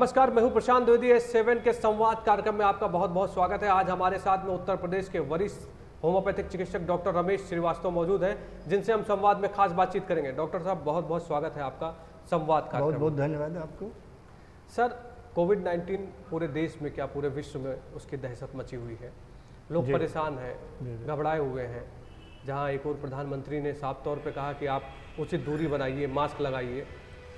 नमस्कार, मैं हूं प्रशांत द्विवेदी। S7 के संवाद कार्यक्रम में आपका बहुत बहुत स्वागत है। आज हमारे साथ में उत्तर प्रदेश के वरिष्ठ होम्योपैथिक चिकित्सक डॉक्टर रमेश श्रीवास्तव मौजूद हैं, जिनसे हम संवाद में खास बातचीत करेंगे। डॉक्टर साहब, बहुत बहुत स्वागत है आपका संवाद कार्यक्रम। बहुत बहुत धन्यवाद आपको। सर, कोविड-19 पूरे देश में क्या पूरे विश्व में उसकी दहशत मची हुई है। लोग परेशान हैं, घबराए हुए हैं। जहाँ एक और प्रधानमंत्री ने साफ तौर पर कहा कि आप उचित दूरी बनाइए, मास्क लगाइए,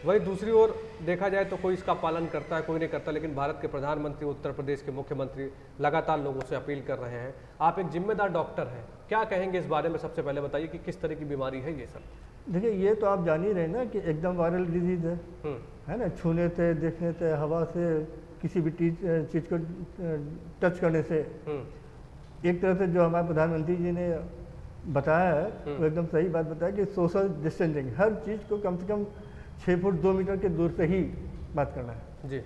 वही दूसरी ओर देखा जाए तो कोई इसका पालन करता है, कोई नहीं करता। लेकिन भारत के प्रधानमंत्री, उत्तर प्रदेश के मुख्यमंत्री लगातार लोगों से अपील कर रहे हैं। आप एक जिम्मेदार डॉक्टर हैं, क्या कहेंगे इस बारे में? सबसे पहले बताइए कि किस तरह की बीमारी है ये सब। देखिए, ये तो आप जान ही रहे ना कि एकदम वायरल डिजीज है ना। छूने से, देखने से, हवा से, किसी भी चीज़ को टच करने से, एक तरह से जो हमारे प्रधानमंत्री जी ने बताया है वो एकदम सही बात बताया कि सोशल डिस्टेंसिंग, हर चीज़ को कम से कम 6 फुट 2 मीटर के दूर पे ही बात करना है जी।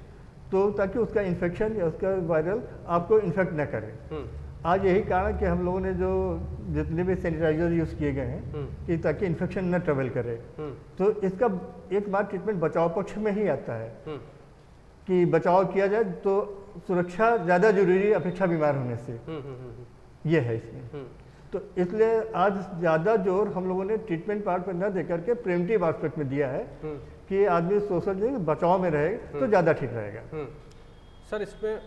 तो ताकि उसका इन्फेक्शन या उसका वायरल आपको इन्फेक्ट न करे। आज यही कारण कि हम लोगों ने जो जितने भी सैनिटाइजर यूज़ किए गए हैं कि ताकि इन्फेक्शन न ट्रेवल करे। तो इसका एक बार ट्रीटमेंट बचाव पक्ष में ही आता है कि बचाव किया जाए तो सुरक्षा ज़्यादा जरूरी है अपेक्षा बीमार होने से। ये है इसमें। तो इसलिए आज ज़्यादा जोर हम लोगों ने ट्रीटमेंट पार्ट पर न देकर के प्रिवेंटिव एस्पेक्ट में दिया है कि आदमी सोशल बचाव में रहे तो ज़्यादा ठीक रहेगा। सर, इसमें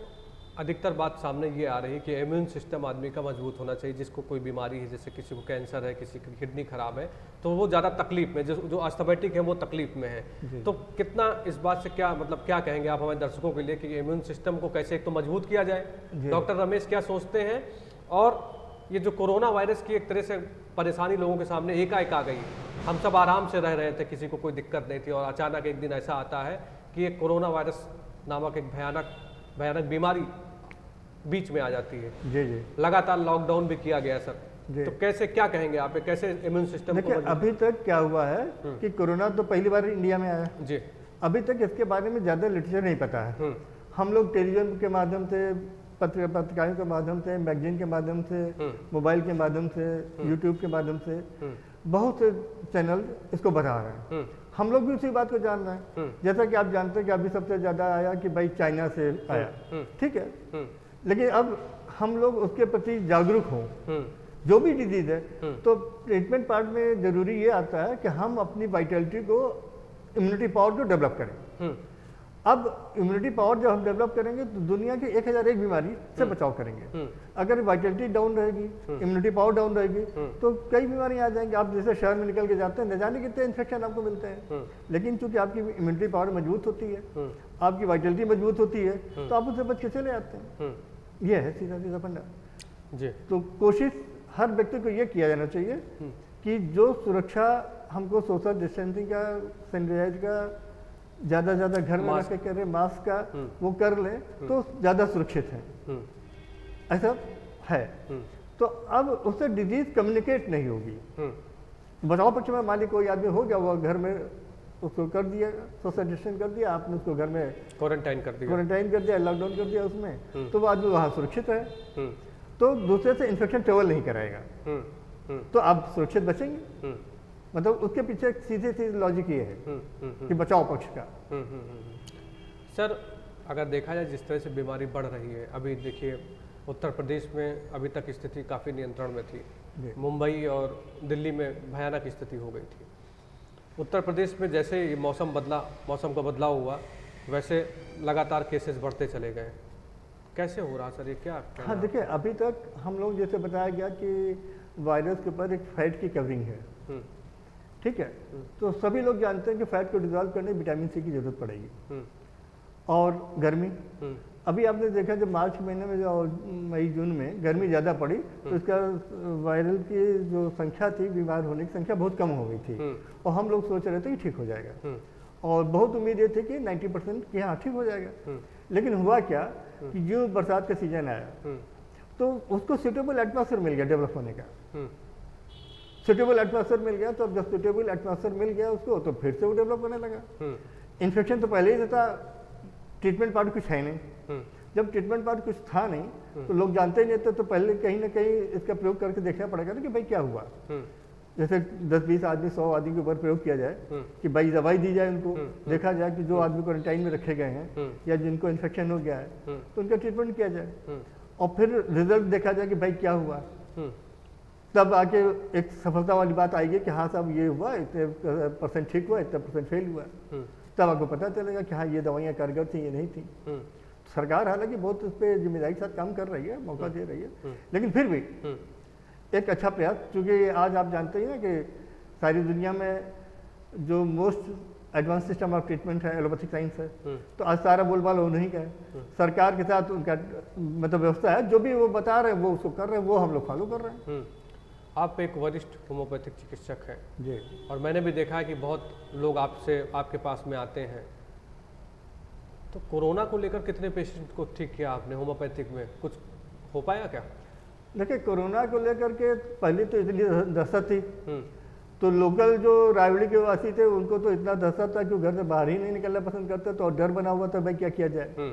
अधिकतर बात सामने ये आ रही है कि इम्यून सिस्टम आदमी का मजबूत होना चाहिए। जिसको कोई बीमारी है, जैसे किसी को कैंसर है, किसी की किडनी खराब है, तो वो ज़्यादा तकलीफ में, जो अस्थमैटिक है वो तकलीफ में है। तो कितना इस बात से क्या मतलब क्या कहेंगे आप हमारे दर्शकों के लिए कि इम्यून सिस्टम को कैसे एक तो मजबूत किया जाए? डॉक्टर रमेश क्या सोचते हैं? और ये जो कोरोना वायरस की एक तरह से परेशानी लोगों के सामने एकाएक आ गई, हम सब आराम से रह रहे थे, किसी को कोई दिक्कत नहीं थी, और अचानक एक दिन ऐसा आता है कि एक कोरोना वायरस नामक एक भयानक बीमारी बीच में आ जाती है। जी जी। लगातार लॉकडाउन भी किया गया सर। तो कैसे, क्या कहेंगे आप, कैसे इम्यून सिस्टम? देखिए, अभी तक क्या हुआ है कि कोरोना तो पहली बार इंडिया में आया जी। अभी तक इसके बारे में ज़्यादा लिटरेचर नहीं पता है। हम लोग टेलीविजन के माध्यम से, पत्रकारियों के माध्यम से, मैगजीन के माध्यम से, मोबाइल के माध्यम से, यूट्यूब के माध्यम से बहुत से चैनल इसको बता रहे हैं। हम लोग भी उसी बात को जान रहे हैं। जैसा कि आप जानते हैं कि अभी सबसे ज़्यादा आया कि भाई चाइना से आया, ठीक है। लेकिन अब हम लोग उसके प्रति जागरूक हों, जो भी डिजीज है। तो ट्रीटमेंट पार्ट में जरूरी ये आता है कि हम अपनी वाइटलिटी को, इम्यूनिटी पावर को डेवलप करें। अब इम्यूनिटी पावर जब हम डेवलप करेंगे तो दुनिया की 1001 बीमारी से बचाव करेंगे। अगर वाइटलिटी डाउन रहेगी, इम्यूनिटी पावर डाउन रहेगी, तो कई बीमारियां आ जाएंगी। आप जैसे शहर में निकल के जाते हैं, न जाने कितने इन्फेक्शन आपको मिलते हैं। लेकिन चूंकि आपकी इम्यूनिटी पावर मजबूत होती है, आपकी वाइटलिटी मजबूत होती है, तो आप उससे बच के चले आते हैं। ये है सीधा सीधा फंडा जी। तो कोशिश हर व्यक्ति को ये किया जाना चाहिए कि जो सुरक्षा हमको सोशल डिस्टेंसिंग का, सैनिटाइज का, ज़्यादा घर में रख के करें, मास्क का वो कर लें तो ज़्यादा सुरक्षित है। ऐसा है। तो अब उससे डिजीज कम्युनिकेट नहीं होगी। बचाव पक्ष में मान ली कोई आदमी हो गया, वो घर में उसको कर दिया, सोशल डिस्टेंस कर दिया, आपने उसको घर में क्वारंटाइन कर दिया, लॉकडाउन कर दिया उसमें, तो वो आदमी वहाँ सुरक्षित है, तो दूसरे से इन्फेक्शन ट्रेवल नहीं कराएगा, तो आप सुरक्षित बचेंगे। मतलब उसके पीछे एक सीधी लॉजिक ये है कि बचाव पक्ष का। सर, अगर देखा जाए जिस तरह से बीमारी बढ़ रही है, अभी देखिए उत्तर प्रदेश में अभी तक स्थिति काफ़ी नियंत्रण में थी। मुंबई और दिल्ली में भयानक स्थिति हो गई थी। उत्तर प्रदेश में जैसे ही मौसम का बदलाव हुआ, वैसे लगातार केसेस बढ़ते चले गए। कैसे हो रहा सर ये, क्या? हाँ, देखिए, अभी तक हम लोग जैसे बताया गया कि वायरस के ऊपर एक फैट की कवरिंग है, ठीक है। तो सभी लोग जानते हैं कि फैट को डिजॉल्व करने विटामिन सी की जरूरत पड़ेगी। और गर्मी, अभी आपने देखा जब मार्च महीने में, जो मई जून में गर्मी ज़्यादा पड़ी, तो इसका वायरल की जो संख्या थी, बीमार होने की संख्या बहुत कम हो गई थी, और हम लोग सोच रहे थे कि ठीक हो जाएगा, और बहुत उम्मीद ये थी कि 90% कि हाँ ठीक हो जाएगा। लेकिन हुआ क्या कि जो बरसात का सीजन आया तो उसको सूटेबल एटमॉस्फेयर मिल गया डेवलप होने का। सूटेबल एटमॉस्फेयर मिल गया, तो अब जब सूटेबल एटमॉस्फेयर मिल गया उसको, तो फिर से वो डेवलप होने लगा। इन्फेक्शन तो पहले ही था, ट्रीटमेंट पार्ट कुछ है नहीं। जब ट्रीटमेंट पार्ट कुछ था नहीं तो लोग जानते नहीं थे, तो पहले कहीं ना कहीं इसका प्रयोग करके देखना पड़ेगा ना कि भाई क्या हुआ। जैसे 10-20 आदमी 100 आदमी के ऊपर प्रयोग किया जाए कि भाई दवाई दी जाए उनको, देखा जाए कि जो आदमी क्वारंटाइन में रखे गए हैं या जिनको इन्फेक्शन हो गया है तो उनका ट्रीटमेंट किया जाए और फिर रिजल्ट देखा जाए कि भाई क्या हुआ। तब आके एक सफलता वाली बात आएगी कि हाँ साहब ये हुआ, इतने % ठीक हुआ, इतने % फेल हुआ। तब आपको पता चलेगा कि हाँ ये दवाइयाँ कारगर थी, ये नहीं थी। सरकार हालांकि बहुत उस पर जिम्मेदारी के साथ काम कर रही है, मौका दे रही है, लेकिन फिर भी एक अच्छा प्रयास, क्योंकि आज आप जानते ही ना कि सारी दुनिया में जो most advance system of treatment है एलोपैथिक साइंस है, तो आज सारा बोलबाल उन्हीं का है। सरकार के साथ उनका मतलब व्यवस्था है, जो भी वो बता रहे हैं वो उसको कर रहे हैं, वो हम लोग फॉलो कर रहे हैं। आप एक वरिष्ठ होम्योपैथिक चिकित्सक हैं जी, और मैंने भी देखा है कि बहुत लोग आपके पास में आते हैं। तो कोरोना को लेकर कितने पेशेंट को ठीक किया आपने होम्योपैथिक में, कुछ हो पाया क्या? देखिए कोरोना को लेकर के पहले तो इतनी दहशत थी, तो लोकल जो रायवड़ी के वासी थे उनको तो इतना दहशत था कि घर से बाहर ही नहीं निकलना पसंद करते, तो डर बना हुआ था भाई क्या किया जाए।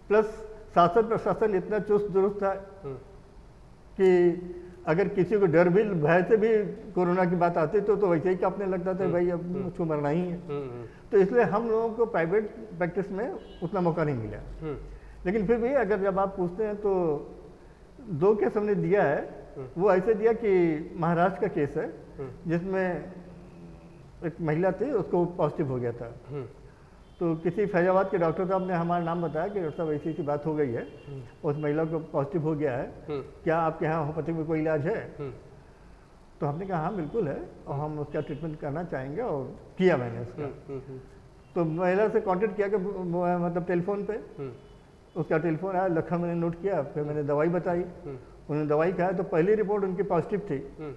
प्लस शासन प्रशासन इतना चुस्त दुरुस्त था कि अगर किसी को डर भी भय से भी कोरोना की बात आती तो वैसे ही कांपने लगता था भाई अब मुझको मरना ही है। तो इसलिए हम लोगों को प्राइवेट प्रैक्टिस में उतना मौका नहीं मिला। लेकिन फिर भी अगर जब आप पूछते हैं तो 2 केस हमने दिया है, वो ऐसे दिया कि महाराष्ट्र का केस है जिसमें एक महिला थी, उसको पॉजिटिव हो गया था। तो किसी फैजाबाद के डॉक्टर साहब ने हमारा नाम बताया कि डॉक्टर साहब ऐसी बात हो गई है, उस महिला को पॉजिटिव हो गया है, क्या आपके यहाँ होम्योपैथिक में कोई इलाज है? तो हमने कहा हाँ बिल्कुल है और हम उसका ट्रीटमेंट करना चाहेंगे, और किया मैंने उसका। तो महिला से कांटेक्ट किया कि मतलब टेलीफोन पे, उसका टेलीफोन आया, लखनऊ मैंने नोट किया, फिर मैंने दवाई बताई, उन्होंने दवाई खाया तो पहली रिपोर्ट उनकी पॉजिटिव थी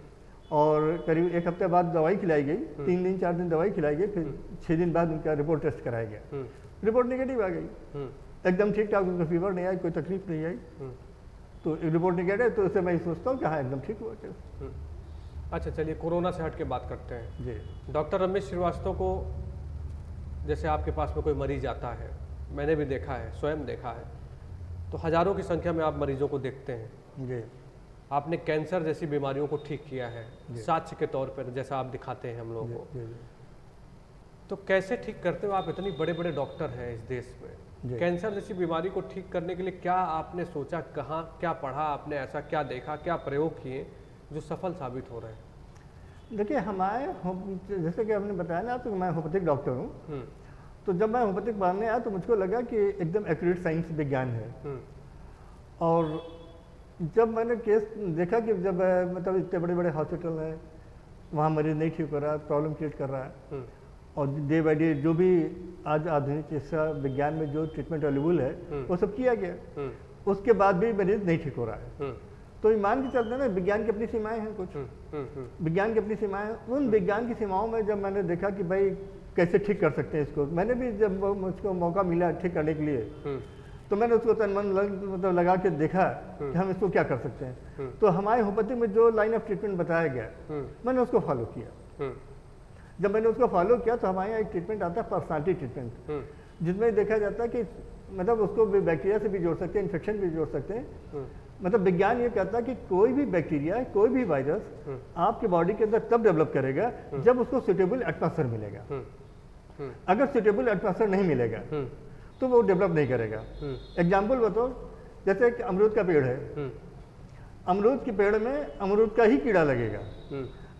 और करीब 1 हफ्ते बाद दवाई खिलाई गई, 3 दिन 4 दिन दवाई खिलाई गई, फिर 6 दिन बाद उनका रिपोर्ट टेस्ट कराया गया, रिपोर्ट नेगेटिव आ गई, एकदम ठीक ठाक, उनको फीवर नहीं आई, कोई तकलीफ नहीं आई। तो रिपोर्ट नेगेटिव, तो उससे मैं सोचता हूँ कि हाँ एकदम ठीक हुआ टेस्ट। अच्छा चलिए कोरोना से हट के बात करते हैं जी। डॉक्टर रमेश श्रीवास्तव को जैसे आपके पास में कोई मरीज आता है, मैंने भी देखा है, स्वयं देखा है, तो हज़ारों की संख्या में आप मरीजों को देखते हैं। जी। आपने कैंसर जैसी बीमारियों को ठीक किया है साक्ष्य के तौर पर, जैसा आप दिखाते हैं हम लोगों को। तो कैसे ठीक करते हो आप? इतने बड़े बड़े डॉक्टर हैं इस देश में, कैंसर जैसी बीमारी को ठीक करने के लिए क्या आपने सोचा, कहाँ क्या पढ़ा आपने, ऐसा क्या देखा, क्या प्रयोग किए जो सफल साबित हो रहे हैं? देखिए हमारे जैसे कि आपने बताया ना तो मैं होम्योपैथिक डॉक्टर हूँ, तो जब मैं होम्योपैथिक पढ़ने आया तो मुझको लगा कि एकदम एक्यूरेट साइंस विज्ञान है। और जब मैंने केस देखा कि जब मतलब इतने बड़े बड़े हॉस्पिटल हैं, वहाँ मरीज नहीं ठीक हो रहा है, प्रॉब्लम क्रिएट कर रहा है, और डे बाई डे जो भी आज आधुनिक चिकित्सा विज्ञान में जो ट्रीटमेंट अवेलेबल है वो सब किया गया, उसके बाद भी मरीज नहीं ठीक हो रहा है। तो ये मान के चलते ना विज्ञान की अपनी सीमाएं हैं, कुछ विज्ञान की अपनी सीमाएं हैं। उन विज्ञान की सीमाओं में जब मैंने देखा कि भाई कैसे ठीक कर सकते हैं इसको, मैंने भी जब मुझको मौका मिला ठीक करने के लिए तो मैंने उसको तन मन मतलब लगा के देखा कि हम इसको क्या कर सकते हैं। तो हमारे होम्योपैथी में जो लाइन ऑफ ट्रीटमेंट बताया गया मैंने उसको फॉलो किया। जब मैंने उसको फॉलो किया तो हमारे यहाँ एक ट्रीटमेंट आता है पर्सनालिटी ट्रीटमेंट, जिसमें देखा जाता है कि मतलब उसको बैक्टीरिया से भी जोड़ सकते हैं, इन्फेक्शन भी जोड़ सकते हैं। मतलब विज्ञान ये कहता है कि कोई भी बैक्टीरिया, कोई भी वायरस आपकी बॉडी के अंदर तब डेवलप करेगा जब उसको सुटेबल एटमॉस्फेयर मिलेगा। अगर सुटेबल एटमॉस्फेयर नहीं मिलेगा तो वो डेवलप नहीं करेगा। एग्जाम्पल बताओ, जैसे एक अमरूद का पेड़ है, अमरूद के पेड़ में अमरूद का ही कीड़ा लगेगा।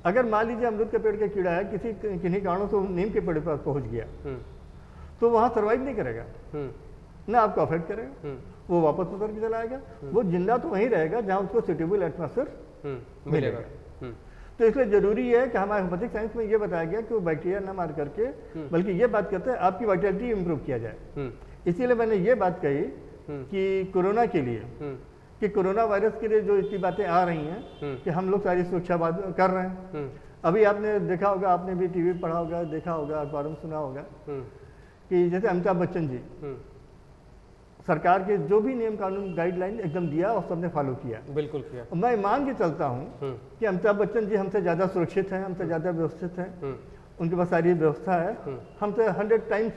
अगर मान लीजिए अमरूद के पेड़ का कीड़ा है किन्हीं कारणों से नीम के पेड़ पर पहुंच गया तो वहां सर्वाइव नहीं करेगा, ना आपको अफेक्ट करेगा, वो वापस उतर के चला आएगा। वो जिंदा तो वहीं रहेगा जहां उसको सुटेबल एटमॉस्फेयर मिलेगा। तो इसलिए जरूरी है कि हमारे होम्योपैथिक साइंस में ये बताया गया कि वो बैक्टीरिया ना मार करके बल्कि ये बात कहते हैं आपकी वाइटलिटी इंप्रूव किया जाए। इसीलिए मैंने ये बात कही कि कोरोना के लिए, कि कोरोना वायरस के लिए जो इतनी बातें आ रही हैं कि हम लोग सारी सुरक्षा बात कर रहे हैं। अभी आपने देखा होगा, आपने भी टीवी पढ़ा होगा, देखा होगा, अखबारों में सुना होगा कि जैसे अमिताभ बच्चन जी सरकार के जो भी नियम कानून गाइडलाइन एकदम दिया और सबने फॉलो किया, बिल्कुल किया। मैं मान के चलता हूँ कि अमिताभ बच्चन जी हमसे ज़्यादा सुरक्षित हैं, हमसे ज़्यादा व्यवस्थित हैं, उनके पास सारी व्यवस्था है, हमसे 100 टाइम्स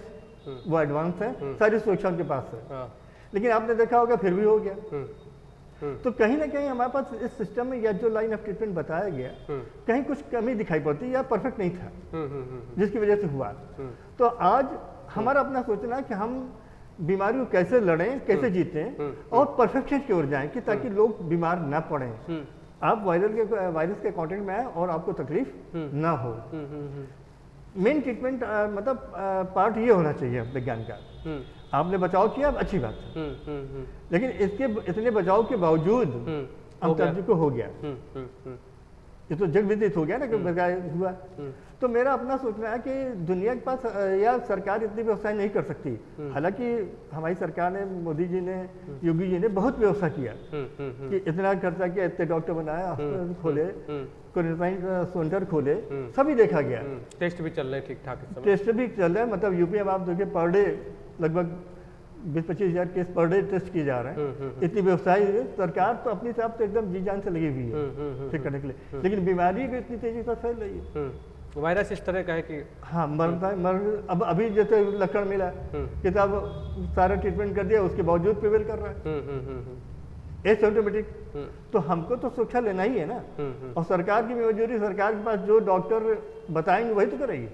वो एडवांस है, सारी सुरक्षा उनके पास है। लेकिन आपने देखा होगा फिर भी हो गया। तो कहीं ना कहीं हमारे पास इस सिस्टम में या जो लाइन ऑफ ट्रीटमेंट बताया गया कहीं कुछ कमी दिखाई पड़ती या परफेक्ट नहीं था जिसकी वजह से हुआ। तो आज हमारा अपना सोचना है कि हम बीमारी को कैसे लड़ें, कैसे जीतें और परफेक्शन की ओर जाएं कि ताकि लोग बीमार ना पड़ें, आप वायरस के कांटेक्ट में आए और आपको तकलीफ ना हो। मेन ट्रीटमेंट मतलब पार्ट ये होना चाहिए विज्ञान का। आपने बचाव किया, अच्छी बात है, लेकिन इसके इतने बचाव के बावजूद अब तक को हो गया, ये तो जग विदित हो गया ना कि हुआ। तो मेरा अपना सोचना है कि दुनिया के पास या सरकार इतनी व्यवस्था नहीं कर सकती। हालांकि हमारी सरकार ने, मोदी जी ने, योगी जी ने बहुत व्यवस्था किया कि इतना खर्चा किया, इतने डॉक्टर बनाया, हॉस्पिटल खोले, क्वारंटाइन सेंटर खोले, सभी देखा गया। टेस्ट भी चल रहे हैं ठीक ठाक, टेस्ट भी चल रहे हैं। मतलब यूपी में आप देखिए पर डे लगभग 20-25 हज़ार केस पर डे टेस्ट किए जा रहे हैं। इतनी व्यवस्थाएं है, सरकार तो अपनी तरफ से एकदम जी जान से लगी हुई है ठीक करने के लिए, लेकिन बीमारी भी इतनी तेजी से फैल रही है। वायरस इस तरह का है कि हाँ मरता है। अब अभी जैसे लक्षण मिला कि तब सारा ट्रीटमेंट कर दिया, उसके बावजूद प्रिवेल कर रहा है एसिम्प्टोमेटिक। तो हमको तो सुरक्षा लेना ही है ना, और सरकार की मौजूदगी, सरकार के पास जो डॉक्टर बताएंगे वही तो करेगी,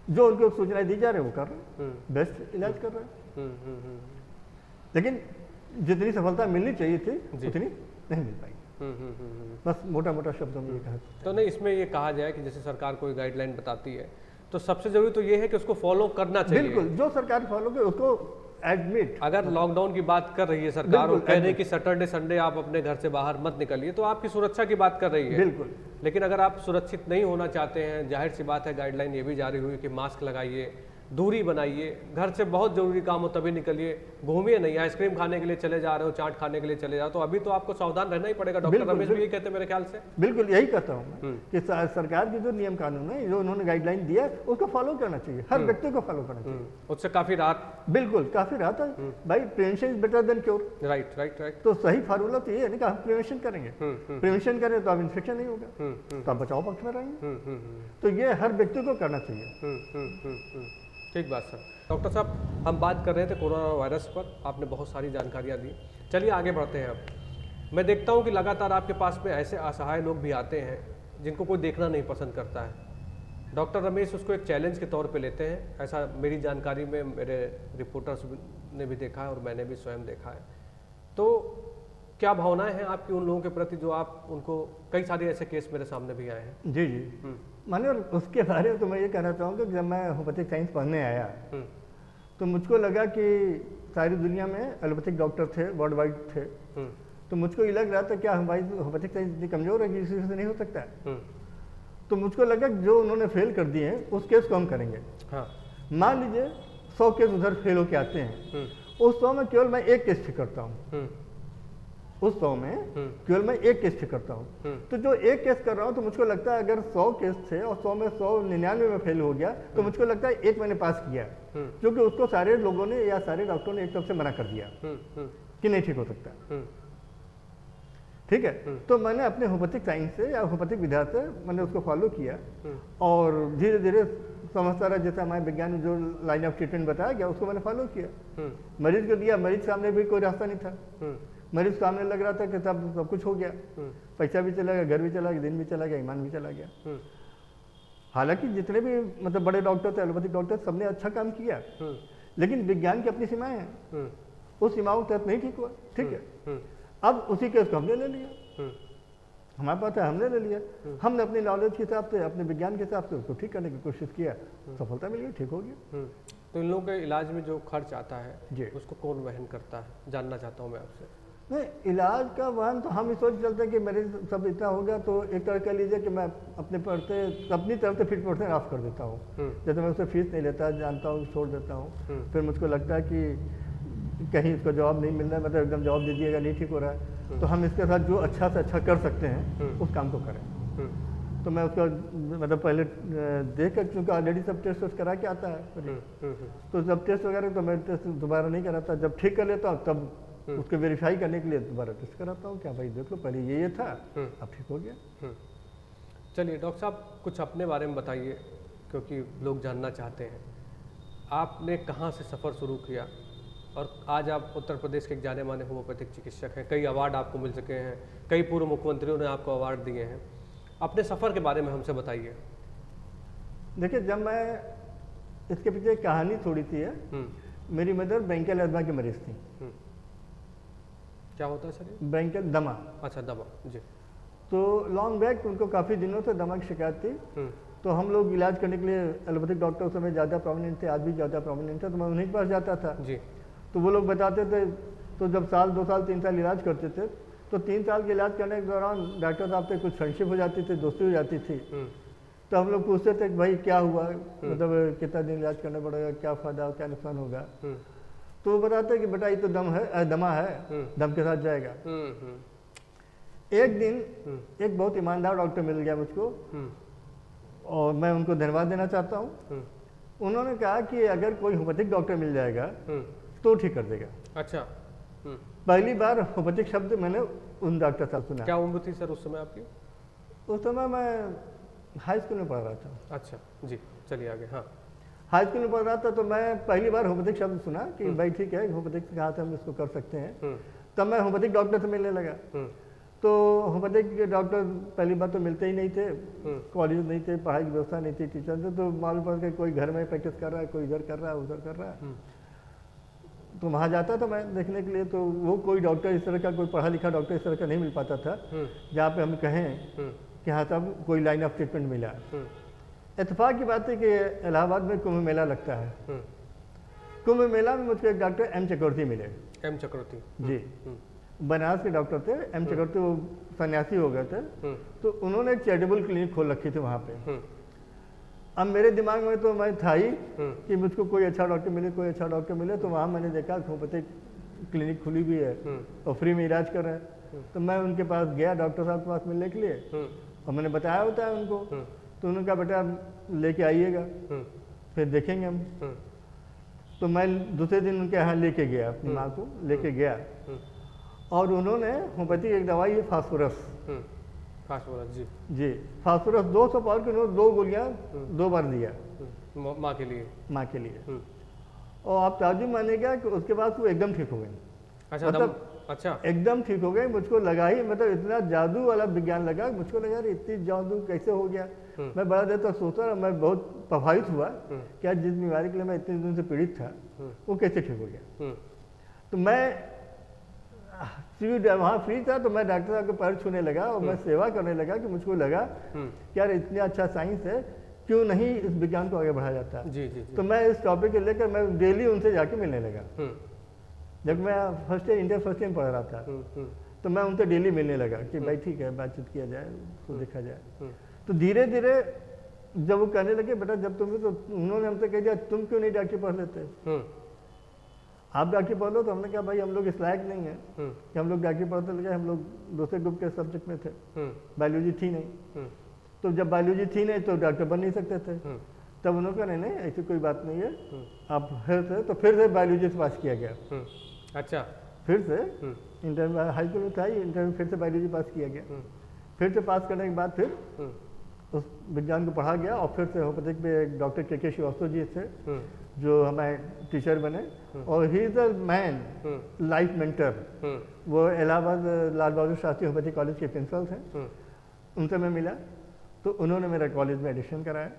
जो उनको सूचनाएं दी जा रही है वो कर रहे हैं, बेस्ट इलाज कर रहे हैं। लेकिन जितनी सफलता मिलनी चाहिए थी उतनी नहीं मिल पाई। बस मोटा मोटा शब्दों में ये कहा। तो नहीं, इसमें ये कहा जाए कि जैसे सरकार कोई गाइडलाइन बताती है तो सबसे जरूरी तो ये है कि उसको फॉलो करना चाहिए। बिल्कुल, जो सरकार फॉलो करे उसको एडमिट। अगर लॉकडाउन की बात कर रही है सरकार और कह रही है कि सैटरडे संडे आप अपने घर से बाहर मत निकलिए, तो आपकी सुरक्षा की बात कर रही है। बिल्कुल। लेकिन अगर आप सुरक्षित नहीं होना चाहते हैं, जाहिर सी बात है गाइडलाइन ये भी जारी हुई कि मास्क लगाइए, दूरी बनाइए, घर से बहुत जरूरी काम हो तभी निकलिए, घूमिए नहीं, आइसक्रीम खाने के लिए चले जा रहे हो, चाट खाने के लिए चले जा रहे हो, तो अभी तो आपको सावधान रहना ही पड़ेगा। डॉक्टर रमेश भी यही कहते हैं मेरे ख्याल से। बिल्कुल यही कहता हूँ मैं कि सरकार की जो नियम कानून है, जो उन्होंने गाइडलाइन दिया उसको फॉलो करना चाहिए, हर व्यक्ति को फॉलो करना चाहिए। उससे काफी राहत, बिल्कुल काफी राहत है भाई। Prevention is better than cure. Right right right. तो सही फार्मूला तो ये है ना कि हम प्रिवेंशन करेंगे, प्रिवेंशन करें तो अब इन्फेक्शन नहीं होगा, तो आप बचाव पक्ष में रहेंगे। तो ये हर व्यक्ति को करना चाहिए। ठीक बात सर। डॉक्टर साहब, हम बात कर रहे थे कोरोना वायरस पर, आपने बहुत सारी जानकारियाँ दी। चलिए आगे बढ़ते हैं। अब मैं देखता हूँ कि लगातार आपके पास में ऐसे असहाय लोग भी आते हैं जिनको कोई देखना नहीं पसंद करता है। डॉक्टर रमेश उसको एक चैलेंज के तौर पे लेते हैं, ऐसा मेरी जानकारी में मेरे रिपोर्टर्स ने भी देखा है और मैंने भी स्वयं देखा है। तो क्या भावनाएं हैं आपकी उन लोगों के प्रति जो आप उनको, कई सारे ऐसे केस मेरे सामने भी आए हैं। जी जी, माने उसके बारे में तो मैं ये कहना चाहूँगा कि जब मैं होम्योपैथिक साइंस पढ़ने आया तो मुझको लगा कि सारी दुनिया में एलोपैथिक डॉक्टर थे, वर्ल्ड वाइड थे। तो मुझको ये लग रहा था क्या हमारी होम्योपैथिक साइंस इतनी कमजोर है कि इसी से नहीं हो सकता है। तो मुझको लगा कि जो उन्होंने फेल कर दिए हैं उस केस को हम करेंगे। हाँ। मान लीजिए 100 केस उधर फेल होके आते हैं, उस 100 में केवल मैं एक केस ठीक करता हूँ, उस 100 में केवल मैं एक केस ठीक करता हूँ। तो जो एक केस कर रहा हूँ तो मुझको लगता है अगर 100 केस थे और 100 में 199 में फेल हो गया तो मुझको लगता है एक मैंने पास किया, क्योंकि उसको सारे लोगों ने या सारे डॉक्टरों ने एक तरफ से मना कर दिया कि नहीं ठीक हो सकता। ठीक है, तो मैंने अपने होम्योपैथिक साइंस से या होम्योपैथिक विधा से मैंने उसको फॉलो किया और धीरे धीरे समझता रहा। जैसे हमारे विज्ञान में जो लाइन ऑफ ट्रीटमेंट बताया गया उसको मैंने फॉलो किया, मरीज को दिया। मरीज सामने भी कोई रास्ता नहीं था, मरीज सामने लग रहा था कि सब कुछ हो गया, पैसा भी चला गया, घर भी चला गया, दिन भी चला गया, ईमान भी चला गया। हालांकि जितने भी मतलब बड़े डॉक्टर थे, एलोपैथिक डॉक्टर, सबने अच्छा काम किया, लेकिन विज्ञान की अपनी सीमाएं हैं, उस सीमाओं के तहत नहीं ठीक हुआ। ठीक है, अब उसी केस को हमने ले लिया, हमारे पास है, हमने ले लिया। हमने अपनी नॉलेज के हिसाब से, अपने विज्ञान के हिसाब से उसको ठीक करने की कोशिश किया, सफलता मिल गई, ठीक हो गया। तो इन लोगों के इलाज में जो खर्च आता है जी, उसको कौन वहन करता है, जानना चाहता हूँ मैं आपसे। नहीं, इलाज का वहन तो हम सोच चलते हैं कि मेरे सब इतना हो गया तो एक तरह कह लीजिए कि मैं अपने पढ़ते अपनी तरफ से 50% ऑफ कर देता हूँ। जैसे मैं उससे फीस नहीं लेता, जानता हूँ, छोड़ देता हूँ। फिर मुझको लगता है कि कहीं इसको जवाब नहीं मिल रहा है, मतलब एकदम जवाब दे दिएगा नहीं ठीक हो रहा है, तो हम इसके साथ जो अच्छा से अच्छा कर सकते हैं उस काम को करें। तो मैं उसका मतलब पहले देख कर, क्योंकि ऑलरेडी सब टेस्ट करा के आता है, तो जब टेस्ट वगैरह तो मैं टेस्ट दोबारा नहीं कराता, जब ठीक कर लेता हूँ तब उसको वेरीफाई करने के लिए दोबारा टेस्ट कराता हूँ, क्या भाई देख लो पहले ये था, अब ठीक हो गया। चलिए डॉक्टर साहब, कुछ अपने बारे में बताइए, क्योंकि लोग जानना चाहते हैं। आपने कहाँ से सफ़र शुरू किया और आज आप उत्तर प्रदेश के एक जाने माने होम्योपैथिक चिकित्सक हैं, कई अवार्ड आपको मिल चुके हैं, कई पूर्व मुख्यमंत्रियों ने आपको अवार्ड दिए हैं। अपने सफ़र के बारे में हमसे बताइए। देखिए, जब मैं इसके पीछे एक कहानी थोड़ी सी है। मेरी मदर ब्रोंकियल अस्थमा की मरीज थी। क्या होता है सर ये? ब्रोंकियल दमा। अच्छा, दमा जी। तो लॉन्ग बैक उनको काफ़ी दिनों से दमा की शिकायत थी। तो हम लोग इलाज करने के लिए एलोपैथिक डॉक्टर उस समय ज़्यादा प्रोमिनेंट थे, आज भी ज़्यादा प्रोमिनेंट है, तो मैं उन्हीं के पास जाता था जी। तो वो लोग बताते थे। तो जब साल 2 साल 3 साल इलाज करते थे, तो 3 साल के इलाज करने के दौरान डॉक्टर साहब से कुछ फ्रेंडशिप हो जाती थी, दोस्ती हो जाती थी। तो हम लोग पूछते थे कि भाई क्या हुआ, मतलब कितना दिन इलाज करना पड़ेगा, क्या फ़ायदा क्या नुकसान होगा। तो वो बताते कि बेटा ये तो दमा है, दम के साथ जाएगा। एक दिन एक बहुत ईमानदार डॉक्टर मिल गया मुझको, और मैं उनको धन्यवाद देना चाहता हूँ। उन्होंने कहा कि अगर कोई होम्योपैथिक डॉक्टर मिल जाएगा तो ठीक कर देगा। अच्छा। पहली बार होम्योपैथिक शब्द मैंने उन डॉक्टर साहब सुना। क्या उम्र थी सर उस समय आपकी? उस समय मैं हाई स्कूल में पढ़ रहा था। अच्छा जी, चलिए आगे। हाँ, हाई स्कूल में पढ़ रहा था, तो मैं पहली बार होम्योपैथिक शब्द सुना कि भाई ठीक है, होम्योपैथिक से कहा था हम इसको कर सकते हैं। तब मैं होम्योपैथिक डॉक्टर से मिलने लगा। तो होम्योपैथिक के डॉक्टर पहली बार तो मिलते ही नहीं थे, कॉलेज नहीं थे, पढ़ाई की व्यवस्था नहीं थी, टीचर थे, तो मालूम पड़ के कोई घर में प्रैक्टिस कर रहा है, कोई इधर कर रहा है, उधर कर रहा है। तो वहाँ जाता था मैं देखने के लिए, तो वो कोई डॉक्टर इस तरह का, कोई पढ़ा लिखा डॉक्टर इस तरह का नहीं मिल पाता था जहाँ पे हम कहें कि हाँ साहब कोई लाइन ऑफ ट्रीटमेंट मिला। इत्तेफाक की बात है कि इलाहाबाद में कुंभ मेला लगता है। कुंभ मेला में मुझको एक डॉक्टर एम चक्रवर्ती मिले। एम चक्रवर्ती जी, बनारस के डॉक्टर थे। एम चक्रवर्ती वो सन्यासी हो गए थे, तो उन्होंने एक चैरिटेबल क्लिनिक खोल रखी थी वहाँ पे। अब मेरे दिमाग में तो मैं था ही कि मुझको कोई अच्छा डॉक्टर मिले, कोई अच्छा डॉक्टर मिले। तो वहाँ मैंने देखा होम्योपैथिक क्लिनिक खुली हुई है और फ्री में इलाज कर रहे हैं। तो मैं उनके पास गया डॉक्टर साहब के पास मिलने के लिए, और मैंने बताया होता है उनको। तो उन्होंने कहा बेटा लेके आइएगा, फिर देखेंगे हम। तो मैं दूसरे दिन उनके यहाँ लेके गया, अपनी माँ को लेके गया, और उन्होंने होम्योपैथिक एक दवाई है फास्फोरस। फास्फोरस जी जी, फास्फोरस 200 पाउंड की उन्होंने 2 गोलियाँ 2 बार दिया माँ के लिए। माँ के लिए। और आप ताजुब मानेगा कि उसके बाद वो एकदम ठीक हो गई। अच्छा, मतलब अच्छा, एकदम ठीक हो गई। मुझको लगा ही, मतलब इतना जादू वाला विज्ञान लगा, मुझको लगा यार इतनी जादू कैसे हो गया। मैं बड़ा देर तक सोचता रहा, मैं बहुत प्रभावित हुआ कि आज जिस बीमारी के लिए मैं इतने दिन से पीड़ित था वो कैसे ठीक हो गया। तो मैं वहाँ फ्री था, तो मैं डॉक्टर साहब के पैर छूने लगा और मैं सेवा करने लगा कि मुझको लगा कि यार इतना अच्छा साइंस है, क्यों नहीं इस विज्ञान को आगे बढ़ाया जाता है। जी, जी, जी। तो मैं इस टॉपिक को लेकर मैं डेली उनसे जाके मिलने लगा। जब मैं इंटर फर्स्ट ईयर पढ़ रहा था, तो मैं उनसे डेली मिलने लगा कि भाई ठीक है, बातचीत किया जाए, उसको देखा जाए। तो धीरे धीरे जब वो कहने लगे बेटा जब तुम, तो उन्होंने हमसे कह दिया तुम क्यों नहीं डॉक्टर पढ़ लेते, आप डॉक्टर पढ़ लो। तो हमने कहा भाई हम लोग इस लायक नहीं है कि हम लोग डॉक्टर पढ़ते लगे, हम लोग दूसरे ग्रुप के सब्जेक्ट में थे, बायोलॉजी थी नहीं। तो जब बायोलॉजी थी नहीं तो डॉक्टर बन नहीं सकते थे। तब उन्होंने कहा नहीं ऐसी कोई बात नहीं है, आप फिर से बायोलॉजी से पास किया गया। अच्छा, फिर से इंटर में हाई स्कूल में था ही, इंटर में फिर से बायोलॉजी पास किया गया। फिर से पास करने के बाद फिर उस विज्ञान को पढ़ा गया, और फिर से होम्योपैथिक में डॉक्टर के श्रीवास्तव जी थे जो हमारे टीचर बने, और he is a man life mentor. वो इलाहाबाद लाल बहादुर शास्त्री होम्योपैथिक कॉलेज के प्रिंसिपल थे, उनसे मैं मिला। तो उन्होंने मेरा कॉलेज में एडमिशन कराया,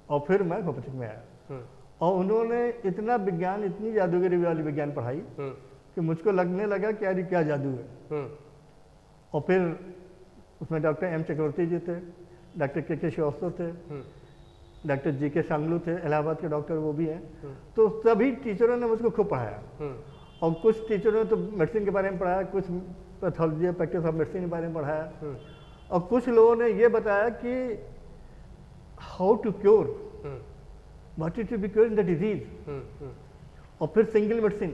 और फिर मैं होम्योपैथिक में आया। और उन्होंने इतना विज्ञान, इतनी जादूगरी वाली विज्ञान पढ़ाई कि मुझको लगने लगा कि यार क्या जादू है। और फिर उसमें डॉक्टर एम चक्रवर्ती जी थे, डॉक्टर के श्रीवास्तव थे, डॉक्टर जी.के. सांगलू थे, इलाहाबाद के डॉक्टर वो भी हैं। तो सभी टीचरों ने मुझको खूब पढ़ाया। और कुछ टीचरों ने तो मेडिसिन के बारे में पढ़ाया, कुछ पैथोलॉजी प्रैक्टिस ऑफ मेडिसिन के बारे में पढ़ाया, और कुछ लोगों ने ये बताया कि how to cure, what is to be cure in the disease. और फिर सिंगल मेडिसिन,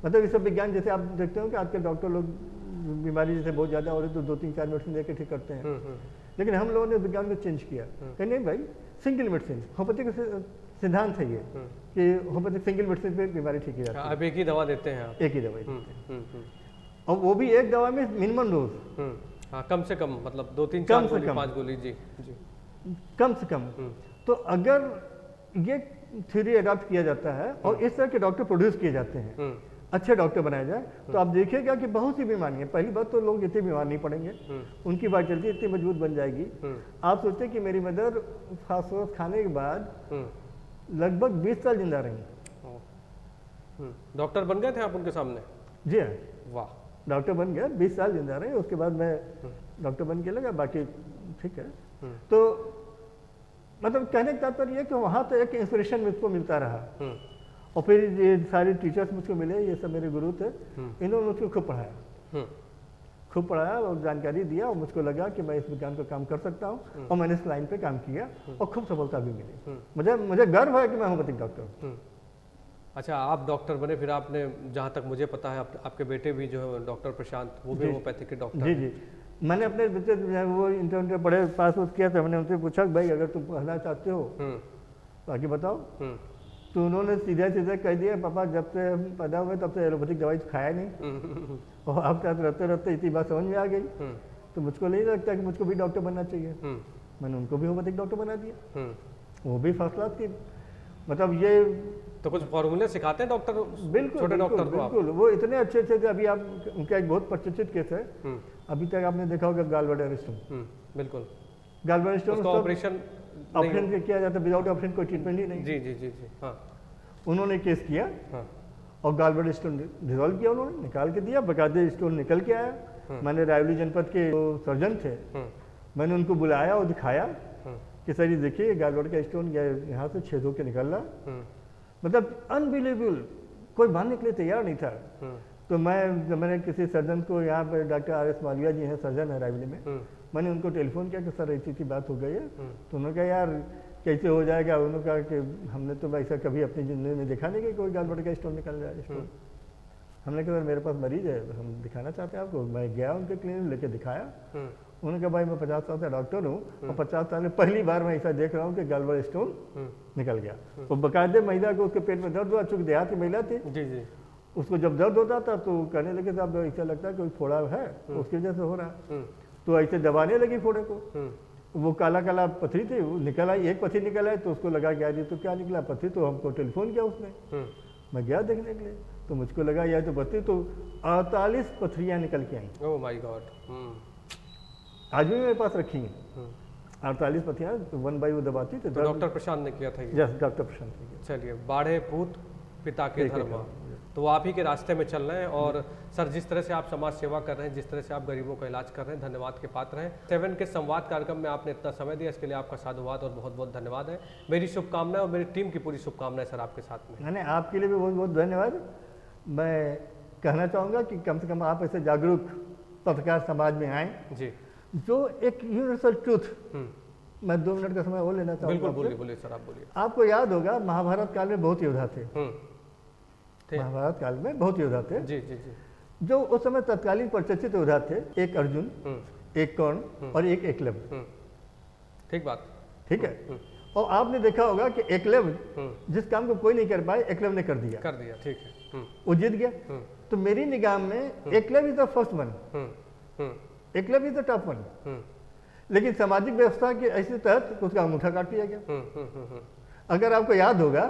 मतलब ये सब विज्ञान, जैसे आप देखते हो कि आजकल डॉक्टर लोग बीमारी जैसे बहुत ज़्यादा हो रही तो 2-3-4 मेडिसिन लेकर ठीक करते हैं। लेकिन हम लोगों ने विज्ञान को चेंज किया कि नहीं भाई सिंगल मेडिसिन, होम्योपैथिक सिद्धांत है ये कि होम्योपैथिक सिंगल मेडिसिन पे बीमारी ठीक हो जाती है। आप एक ही दवा देते हैं, आप एक ही दवाई, और वो भी एक दवा में मिनिमम डोज। हाँ, कम से कम, मतलब 2-3-4 गोली 5 गोली। जी जी, कम से कम। तो अगर ये थ्योरी अडॉप्ट किया जाता है और इस तरह के डॉक्टर प्रोड्यूस किए जाते हैं, अच्छे डॉक्टर बनाए जाए तो आप देखिएगा कि बहुत सी बीमारियां, पहली बात तो लोग इतने बीमार नहीं पड़ेंगे, उनकी वाइटलिटी इतनी मजबूत बन जाएगी। आप सोचते कि मेरी मदर फास्फोरस खाने के बाद लगभग 20 साल जिंदा रही। डॉक्टर बन गए थे आप उनके सामने? जी हाँ, वाह, डॉक्टर बन गया, 20 साल जिंदा रहे, उसके बाद मैं डॉक्टर बन के लगा, बाकी ठीक है। तो मतलब कहने का तात्पर्य है कि वहाँ तो एक इंस्पिरेशन मुझको मिलता रहा, और फिर ये सारे टीचर्स मुझको मिले, ये सब मेरे गुरु थे, इन्होंने मुझको खूब पढ़ाया और जानकारी दिया, और मुझको लगा कि मैं इस विज्ञान पर काम कर सकता हूँ, और मैंने इस लाइन पे काम किया और खूब सफलता भी मिली। मुझे गर्व है कि मैं होम्योपैथिक डॉक्टर हूँ। अच्छा, आप डॉक्टर बने, फिर आपने, जहाँ तक मुझे पता है, आपके बेटे भी जो है डॉक्टर प्रशांत, वो भी होम्योपैथिक के डॉक्टर। जी जी, मैंने अपने बच्चे वो इंटर पढ़े पास किया था, मैंने उनसे पूछा भाई अगर तुम पढ़ना चाहते हो तो आगे बताओ। तो उन्होंने सीधा सीधा कह दिया, पापा जब से हम पैदा हुए तब से एलोपैथिक दवाई तो खाया नहीं, और आप साथ रहते रहते इतनी बात समझ में आ गई, तो मुझको नहीं लगता कि मुझको भी डॉक्टर बनना चाहिए। मैंने उनको भी होम्योपैथिक डॉक्टर बना दिया, वो भी फर्स्ट क्लास की। मतलब ये तो कुछ फॉर्मूले सिखाते हैं डॉक्टर? बिल्कुल छोटे डॉक्टर को? बिल्कुल, वो इतने अच्छे थे। अभी आप उनका एक बहुत प्रचलित केस है, अभी तक आपने देखा होगा गॉलब्लैडर स्टोन। बिल्कुल, गॉलब्लैडर स्टोन ऑपरेशन किया जाता है, विदाउट ऑपरेशन कोई ट्रीटमेंट ही नहीं। जी जी जी जी, हाँ। उन्होंने केस किया और गॉलब्लैडर स्टोन डिजोल्व किया, उन्होंने निकाल के दिया, बकायदे स्टोन निकल के आया। मैंने रायवली जनपद के जो सर्जन थे, मैंने उनको बुलाया और दिखाया कि सर ये देखिए गॉलब्लैडर का स्टोन यहाँ से छेद होकर निकल रहा। मतलब अनबिलीवेबल, कोई मानने के लिए तैयार नहीं था। तो मैंने किसी सर्जन को, यहाँ पर डॉक्टर आर.एस. मालविया जी हैं, सर्जन है रायवली में, मैंने उनको टेलीफोन किया कि सर ऐसी बात हो गई है। तो उन्होंने कहा यार कैसे हो जाएगा, उन्होंने कहा कि हमने तो ऐसा कभी अपनी जिंदगी में देखा नहीं कि कोई गॉलब्लैडर का स्टोन निकल जाए स्टोन। हमने कहा सर मेरे पास मरीज है, हम दिखाना चाहते हैं आपको। मैं गया उनके क्लिनिक, लेके दिखाया। उन्होंने कहा भाई मैं 50 साल से डॉक्टर हूँ, और 50 साल में पहली बार मैं ऐसा देख रहा हूँ कि गॉलब्लैडर स्टोन निकल गया। और बाकायदे महिला को उसके पेट में दर्द हुआ, चूंकि देहात की महिला थी, जी जी, उसको जब दर्द होता था तो कहने लगे साहब ऐसा लगता है कोई फोड़ा है, उसकी वजह से हो रहा है। तो ऐसे दबाने लगी फोड़े को, वो काला काला पथरी थी, वो निकल आई, एक पथरी निकल आई, तो उसको लगा कि यार ये तो क्या निकला पथरी, तो हमको टेलीफोन किया उसने। मैं गया देखने के लिए, तो मुझको लगा यार तो पथरी, तो 48 पथरियाँ निकल के आई। ओह माय गॉड, आज भी मेरे पास रखी हैं 48 पथरियाँ, तो 1 बाई वो दबाती। तो डॉक्टर प्रशांत ने किया था ये? यस, डॉक्टर प्रशांत ने किया। चलिए, बाढ़े पूत पिता के धर्म, तो वो आप ही के रास्ते में चल रहे हैं। और सर जिस तरह से आप समाज सेवा कर रहे हैं, जिस तरह से आप गरीबों का इलाज कर रहे हैं, धन्यवाद के पात्र हैं। 7 के संवाद कार्यक्रम में आपने इतना समय दिया, इसके लिए आपका साधुवाद और बहुत बहुत धन्यवाद है। मेरी शुभकामनाएं और मेरी टीम की पूरी शुभकामनाएं सर आपके साथ में। मैंने आपके लिए भी बहुत बहुत धन्यवाद। मैं कहना चाहूँगा कि कम से कम आप ऐसे जागरूक पत्रकार समाज में आए जी, जो एक यूनिवर्सल ट्रूथ, मैं 2 मिनट का समय और लेना चाहूँगा। बिल्कुल, बोलिए बोलिए सर, आप बोलिए। आपको याद होगा महाभारत काल में बहुत योद्धा थे, महाभारत काल में बहुत योद्धा थे जी जी जी, जो उस समय तत्कालीन प्रचलित योद्धा थे। एक अर्जुन, एक कर्ण और एक एकलव्य। ठीक बात, ठीक है। और आपने देखा होगा कि एकलव्य जिस काम को कोई नहीं कर पाए, एकलव्य ने कर दिया, ठीक है, वो जीत गया। तो मेरी निगाह में Eklavya is the first one, Eklavya is the top one. लेकिन सामाजिक व्यवस्था के ऐसे तहत उसका अंगूठा काट दिया गया। अगर आपको याद होगा,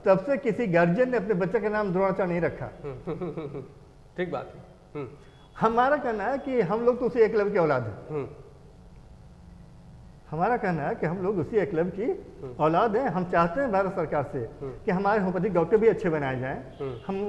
तब से किसी गार्जियन ने अपने बच्चे का नाम द्रोणाचार्य नहीं रखा। ठीक बात है। हमारा कहना है कि हम लोग तो उसी एकलव्य की औलाद है। हमारा कहना है कि हम लोग उसी एकलव्य की औलाद हैं। हम चाहते हैं भारत सरकार से कि हमारे होम्योपैथिक डॉक्टर भी अच्छे बनाए जाएं,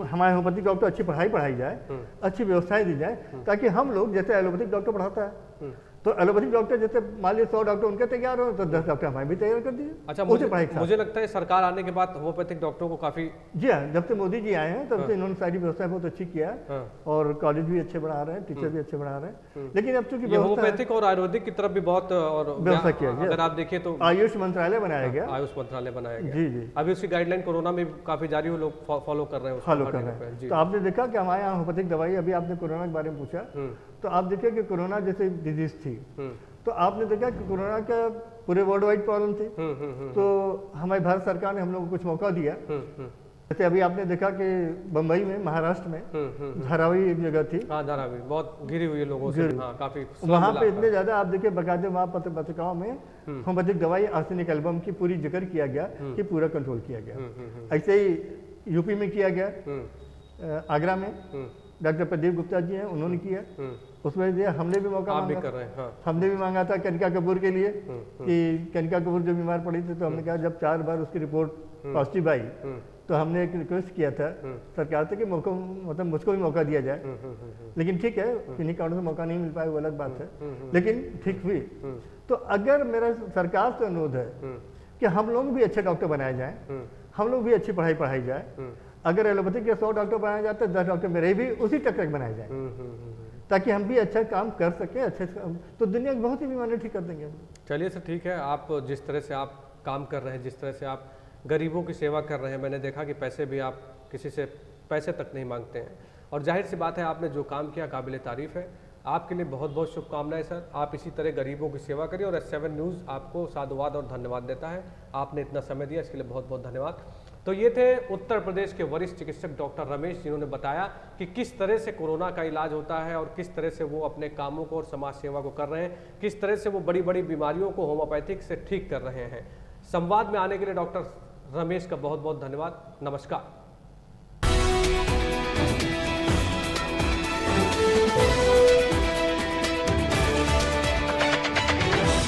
हमारे होम्योपैथिक डॉक्टर अच्छी पढ़ाई जाए, अच्छी व्यवस्थाएं दी जाए, ताकि हम लोग, जैसे एलोपैथिक डॉक्टर पढ़ाता है, तो एलोपैथिक डॉक्टर जैसे मान लीजिए 100 डॉक्टर उनके तैयार हो, तो 10 डॉक्टर हमारे भी तैयार कर दीजिए। अच्छा, मुझे लगता है सरकार आने के बाद होम्योपैथिक डॉक्टरों को काफी, जी हाँ, जब से मोदी जी आए हैं तब से इन्होंने सारी व्यवस्था बहुत अच्छी किया है, और कॉलेज भी अच्छे बना रहे हैं, टीचर भी अच्छे बना रहे हैं। लेकिन अब चूंकि होम्योपैथिक और आयुर्वेदिक की तरफ भी बहुत व्यवस्था किया गया। अगर आप देखें तो आयुष मंत्रालय बनाया गया, आयुष मंत्रालय बनाया गया, जी जी। अभी उसकी गाइडलाइन कोरोना में काफी जारी हो, लोग फॉलो कर रहे हैं। तो आपने देखा कि हमारे यहाँ होम्योपैथिक दवाई, अभी आपने कोरोना के बारे में पूछा, तो आप देखिए कि कोरोना जैसे डिजीज थी, तो आपने देखा कि कोरोना का पूरे वर्ल्ड वाइड प्रॉब्लम थी, तो हमारी भारत सरकार ने हम लोगों को कुछ मौका दिया। जैसे अभी आपने देखा कि बम्बई में, महाराष्ट्र में धारावी एक जगह थी, धारावी बहुत घिरी हुई है लोगों से, काफी वहाँ पे इतने ज्यादा आप देखिए बकायदे वहाँ पत्रिकाओं में होम्योपैथिक दवाई आर्सेनिक एल्बम की पूरी जिक्र किया गया कि पूरा कंट्रोल किया गया। ऐसे ही यूपी में किया गया, आगरा में डॉक्टर प्रदीप गुप्ता जी हैं, उन्होंने किया। उसमें दिया, हमने भी मौका आप भी मांगा, कर रहे हैं। हाँ। हमने भी मांगा था कनिका कपूर के लिए कि कनिका कपूर जो बीमार पड़ी थी, तो हमने कहा जब 4 बार उसकी रिपोर्ट पॉजिटिव आई तो हमने एक रिक्वेस्ट किया था सरकार से कि मौका, मतलब मुझको भी मौका दिया जाए। लेकिन ठीक है, किन्हीं कारणों से मौका नहीं मिल पाया, वो अलग बात है, लेकिन ठीक हुई। तो अगर मेरा सरकार से अनुरोध है कि हम लोग भी अच्छे डॉक्टर बनाए जाएं, हम लोग भी अच्छी पढ़ाई पढ़ाई जाए। अगर एलोपैथी के 100 डॉक्टर बनाए जाते हैं, 10 डॉक्टर मेरे भी उसी टक बनाए जाए, ताकि हम भी अच्छा काम कर सकें। अच्छे तो दुनिया की बहुत सी बीमारियाँ ठीक कर देंगे। चलिए सर, ठीक है। आप जिस तरह से आप काम कर रहे हैं, जिस तरह से आप गरीबों की सेवा कर रहे हैं, मैंने देखा कि पैसे भी आप किसी से पैसे तक नहीं मांगते हैं, और जाहिर सी बात है आपने जो काम किया काबिल तारीफ़ है। आपके लिए बहुत बहुत शुभकामनाएं सर। आप इसी तरह गरीबों की सेवा करिए, और S7 न्यूज़ आपको साधुवाद और धन्यवाद देता है। आपने इतना समय दिया, इसके लिए बहुत बहुत धन्यवाद। तो ये थे उत्तर प्रदेश के वरिष्ठ चिकित्सक डॉक्टर रमेश, जिन्होंने बताया कि किस तरह से कोरोना का इलाज होता है और किस तरह से वो अपने कामों को और समाज सेवा को कर रहे हैं, किस तरह से वो बड़ी बड़ी बीमारियों को होम्योपैथिक से ठीक कर रहे हैं। संवाद में आने के लिए डॉक्टर रमेश का बहुत बहुत धन्यवाद। नमस्कार।